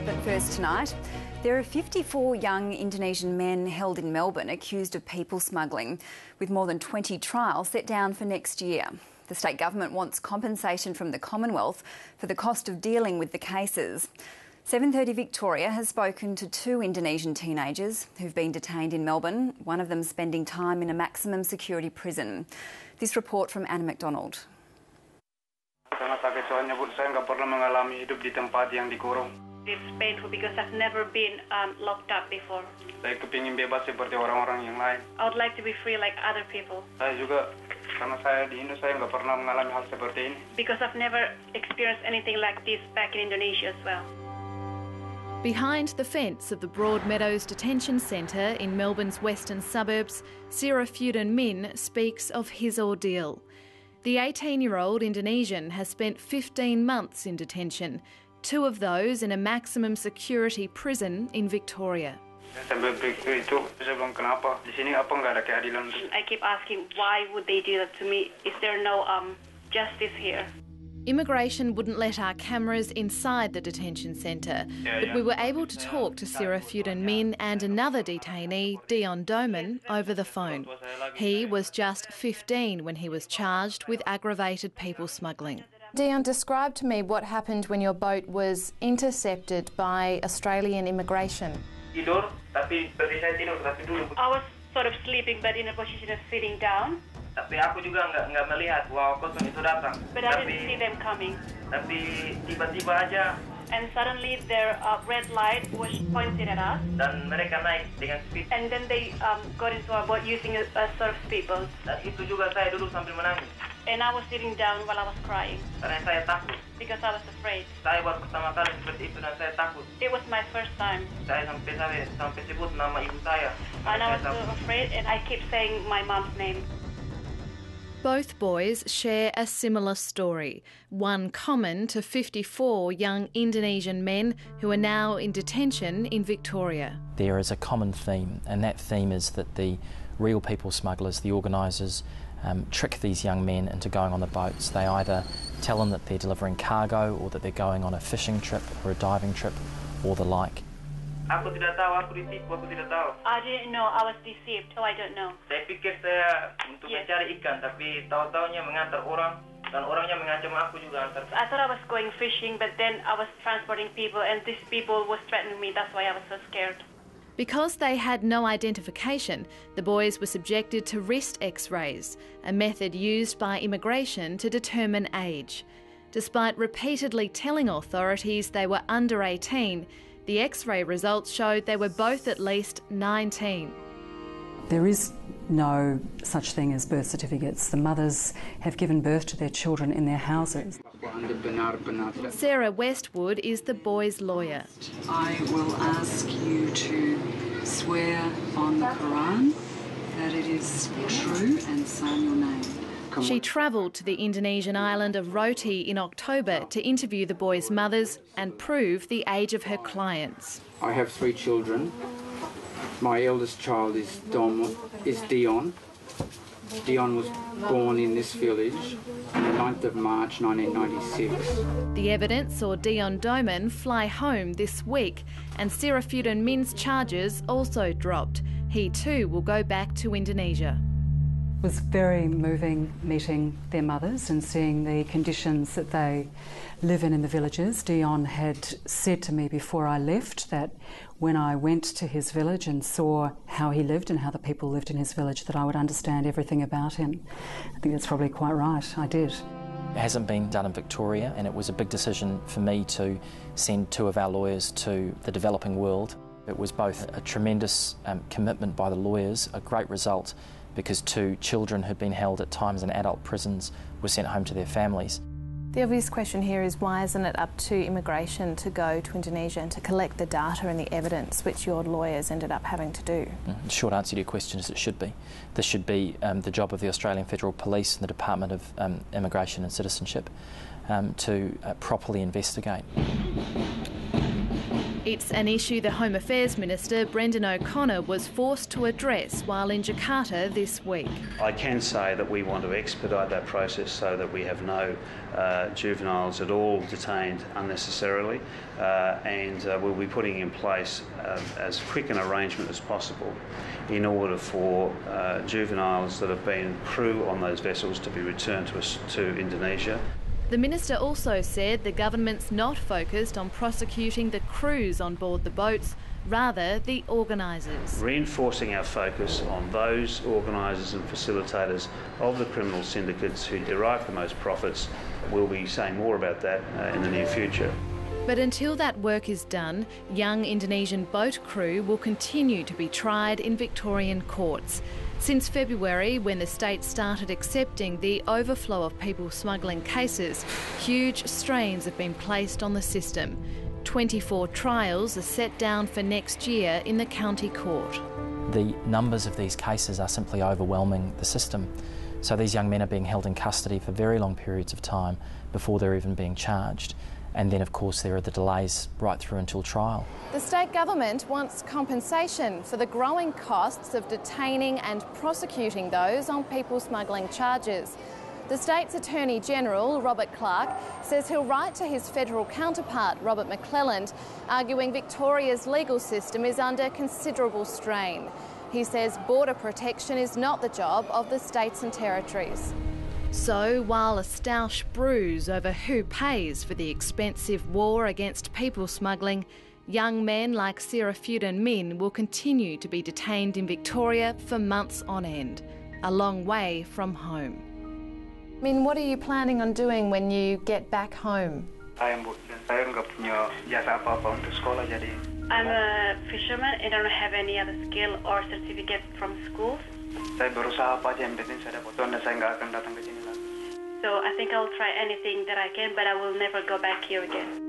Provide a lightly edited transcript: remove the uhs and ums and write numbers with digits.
But first tonight, there are 54 young Indonesian men held in Melbourne accused of people smuggling, with more than 20 trials set down for next year. The state government wants compensation from the Commonwealth for the cost of dealing with the cases. 7:30 Victoria has spoken to two Indonesian teenagers who've been detained in Melbourne, one of them spending time in a maximum security prison. This report from Anna McDonald. Sangat sakit soalnya Bu, saya nggak pernah mengalami hidup di tempat yang dikurung. It's painful because I've never been locked up before. Saya kepingin bebas seperti orang-orang yang lain. I would like to be free like other people. Saya juga, karena saya di Indo, saya nggak pernah mengalami hal seperti ini. Because I've never experienced anything like this back in Indonesia as well. Behind the fence of the Broadmeadows Detention Centre in Melbourne's western suburbs, Sirafudan Min speaks of his ordeal. The 18-year-old Indonesian has spent 15 months in detention, two of those in a maximum security prison in Victoria. Sambil berpikir itu, saya bilang kenapa di sini apa nggak ada keadilan? I keep asking why would they do that to me? Is there no justice here? Immigration wouldn't let our cameras inside the detention centre, but we were able to talk to Sirafudan Min and another detainee, Dion Doman, over the phone. He was just 15 when he was charged with aggravated people smuggling. Dion, describe to me what happened when your boat was intercepted by Australian immigration. Tidur, tapi seperti saya tidur, tapi dulu. I was sort of sleeping but in a position of sitting down. Tapi aku juga nggak melihat bahwa kosong itu datang. But I didn't see them coming. Tapi tiba-tiba aja. And suddenly their red light was pointed at us. Dan mereka naik dengan speed. And then they got into our boat using a sort of speedboat. Dan itu juga saya duduk sambil menangis. And I was sitting down while I was crying. Karena saya takut. Because I was afraid. Saya baru pertama kali seperti itu dan saya takut. It was my first time. Saya sampai sebut nama ibu saya. And I was so afraid and I keep saying my mom's name. Both boys share a similar story, one common to 54 young Indonesian men who are now in detention in Victoria. There is a common theme, and that theme is that the real people smugglers, the organisers, trick these young men into going on the boats. They either tell them that they're delivering cargo or that they're going on a fishing trip or a diving trip or the like. Aku tidak tahu, aku ditipu, aku tidak tahu. I didn't know, I was deceived, so I don't know. Saya pikir saya untuk mencari ikan, tapi tahu-tahunya mengantar orang, dan orangnya mengancam aku juga antar. I thought I was going fishing, but then I was transporting people, and these people was threatening me, that's why I was so scared. Because they had no identification, the boys were subjected to wrist x-rays, a method used by immigration to determine age. Despite repeatedly telling authorities they were under 18, the x-ray results showed they were both at least 19. There is no such thing as birth certificates. The mothers have given birth to their children in their houses. Sarah Westwood is the boys' lawyer. I will ask you to swear on the Quran that it is true and sign your name. She travelled to the Indonesian island of Roti in October to interview the boys' mothers and prove the age of her clients. I have 3 children. My eldest child is Dion. Dion was born in this village on the 9th of March 1996. The evidence saw Dion Doman fly home this week, and Sirafudan Min's charges also dropped. He too will go back to Indonesia. It was very moving meeting their mothers and seeing the conditions that they live in the villages. Dion had said to me before I left that when I went to his village and saw how he lived and how the people lived in his village, that I would understand everything about him. I think that's probably quite right. I did. It hasn't been done in Victoria, and it was a big decision for me to send 2 of our lawyers to the developing world. It was both a tremendous commitment by the lawyers, a great result, because 2 children who'd been held at times in adult prisons were sent home to their families. The obvious question here is why isn't it up to immigration to go to Indonesia and to collect the data and the evidence which your lawyers ended up having to do? The short answer to your question is it should be. This should be the job of the Australian Federal Police and the Department of Immigration and Citizenship to properly investigate. It's an issue the Home Affairs Minister, Brendan O'Connor, was forced to address while in Jakarta this week. I can say that we want to expedite that process so that we have no juveniles at all detained unnecessarily, and we'll be putting in place as quick an arrangement as possible in order for juveniles that have been crew on those vessels to be returned to Indonesia. The Minister also said the government's not focused on prosecuting the crews on board the boats, rather the organisers. Reinforcing our focus on those organisers and facilitators of the criminal syndicates who derive the most profits. We'll be saying more about that in the near future. But until that work is done, young Indonesian boat crew will continue to be tried in Victorian courts. Since February, when the state started accepting the overflow of people smuggling cases, huge strains have been placed on the system. 24 trials are set down for next year in the county court. The numbers of these cases are simply overwhelming the system. So these young men are being held in custody for very long periods of time before they're even being charged. And then, of course, there are the delays right through until trial. The state government wants compensation for the growing costs of detaining and prosecuting those on people smuggling charges. The state's Attorney General, Robert Clark, says he'll write to his federal counterpart, Robert McClelland, arguing Victoria's legal system is under considerable strain. He says border protection is not the job of the states and territories. So, while a stoush brews over who pays for the expensive war against people smuggling, young men like Sirafudan Min will continue to be detained in Victoria for months on end, a long way from home. Min, what are you planning on doing when you get back home? Saya nggak punya jasa apa-apa untuk sekolah, jadi I'm a fisherman and I don't have any other skill or certificate from schools. saya berusaha apa aja yang penting saya dapat uang dan saya nggak akan datang ke sini lagi. So I think I'll try anything that I can, but I will never go back here again.